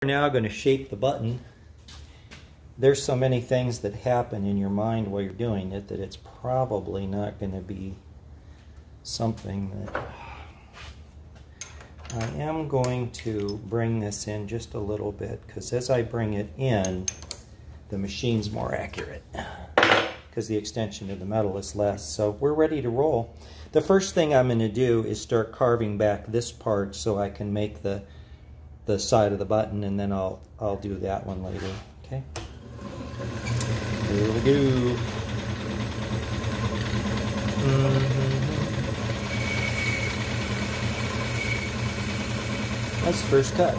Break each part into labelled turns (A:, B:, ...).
A: now going to shape the button. There's so many things that happen in your mind while you're doing it that it's probably not going to be something that... I am going to bring this in just a little bit, because as I bring it in, the machine's more accurate, because the extension of the metal is less. So we're ready to roll. The first thing I'm going to do is start carving back this part so I can make the side of the button, and then I'll do that one later. Okay. Here we go. That's the first cut.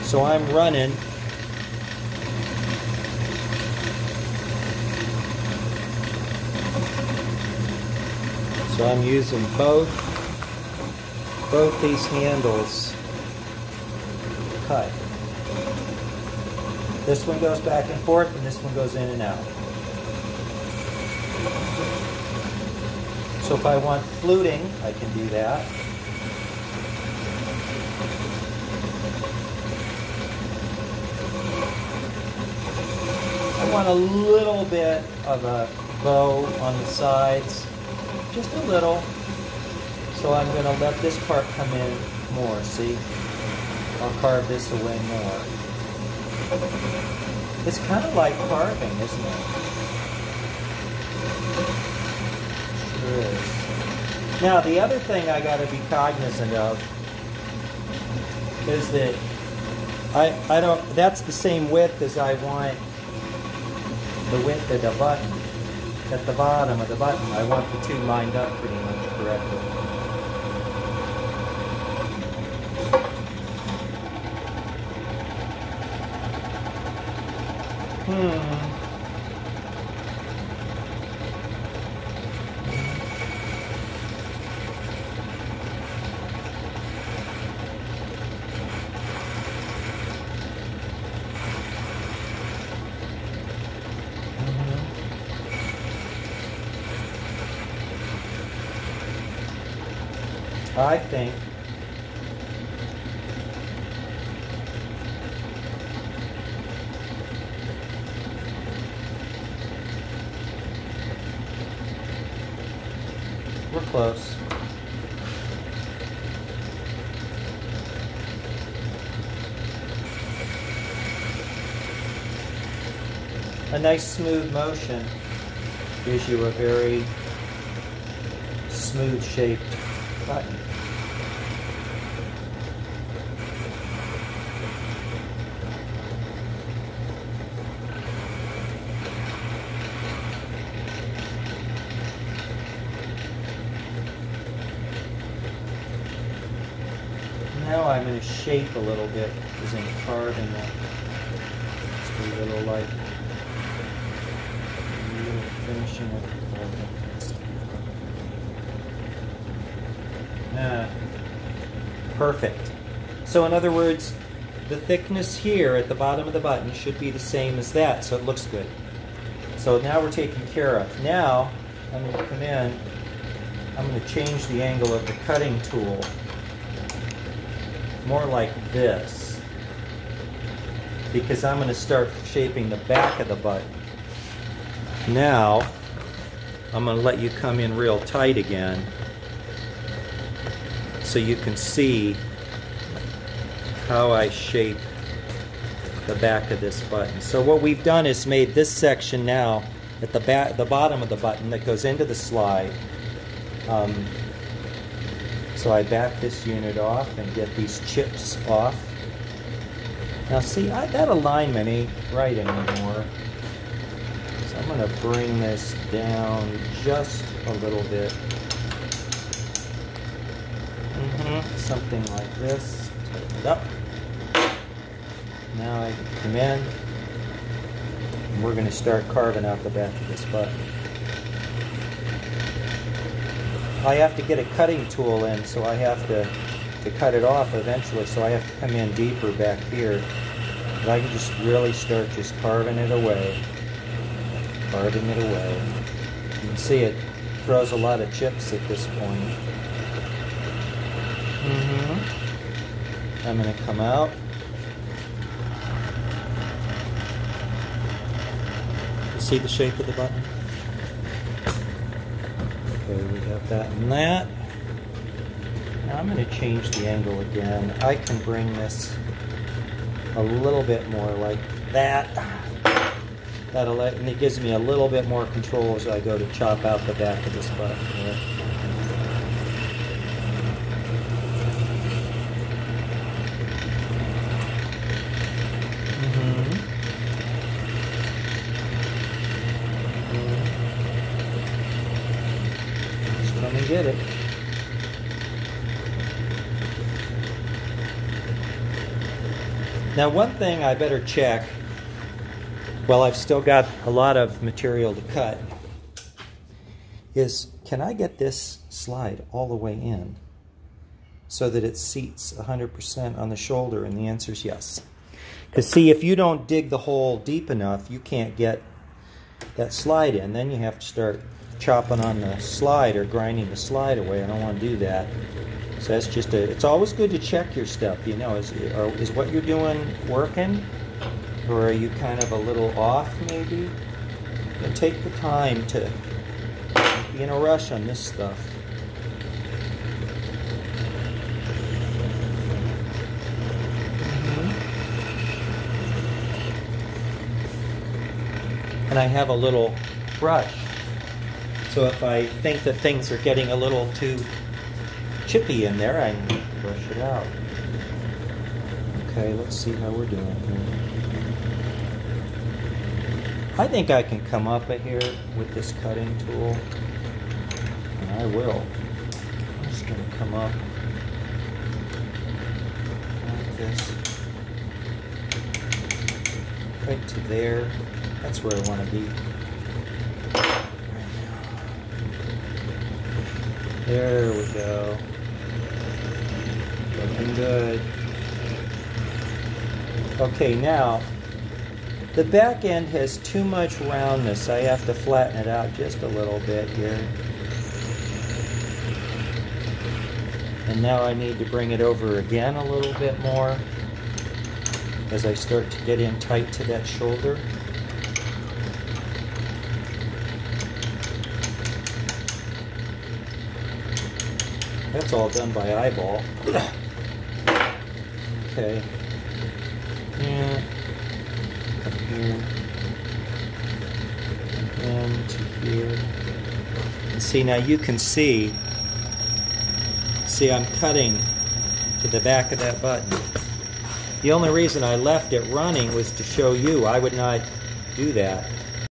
A: So I'm running so I'm using both these handles to cut. This one goes back and forth, and this one goes in and out. So if I want fluting, I can do that. I want a little bit of a bow on the sides, just a little. So I'm going to let this part come in more, see? I'll carve this away more. It's kind of like carving, isn't it? Sure is. Now the other thing I got to be cognizant of is that I don't, that's the same width as I want the width of the button. At the bottom of the button, I want the two lined up pretty much correctly. I think we're close. A nice smooth motion gives you a very smooth shaped button. Now I'm going to shape a little bit as I'm carving it. Just a little like finishing it. Perfect. So in other words, the thickness here at the bottom of the button should be the same as that, so it looks good. So now we're taken care of. Now I'm going to come in, I'm going to change the angle of the cutting tool more like this, because I'm going to start shaping the back of the button. Now I'm going to let you come in real tight again so you can see how I shape the back of this button. So what we've done is made this section now at the bottom of the button that goes into the slide. So I back this unit off and get these chips off. Now see, that alignment ain't right anymore. So I'm going to bring this down just a little bit. Something like this. Tighten it up. Now I can come in and we're going to start carving out the back of this button. I have to get a cutting tool in, so I have to cut it off eventually, so I have to come in deeper back here. But I can just really start just carving it away. Carving it away. You can see it throws a lot of chips at this point. I'm going to come out. You see the shape of the button? Okay, we have that and that. Now I'm going to change the angle again. I can bring this a little bit more like that. And it gives me a little bit more control as I go to chop out the back of this button here. Just come and get it. Now, one thing I better check, well, I've still got a lot of material to cut, is can I get this slide all the way in so that it seats 100% on the shoulder? And the answer is yes. Because see, if you don't dig the hole deep enough, you can't get that slide in. Then you have to start chopping on the slide or grinding the slide away. I don't want to do that. So that's just it's always good to check your stuff, you know, is what you're doing working? Or are you kind of a little off maybe? And take the time to be in a rush on this stuff. And I have a little brush. So if I think that things are getting a little too chippy in there, I can brush it out. Okay, let's see how we're doing here. I think I can come up here with this cutting tool, and I will. I'm just going to come up like this, right to there. That's where I want to be. Right now. There we go. Looking good. Okay, now the back end has too much roundness. I have to flatten it out just a little bit here. And now I need to bring it over again a little bit more as I start to get in tight to that shoulder. That's all done by eyeball. Okay. Yeah. Up here. And to here. And see, now you can see I'm cutting to the back of that button. The only reason I left it running was to show you I would not do that.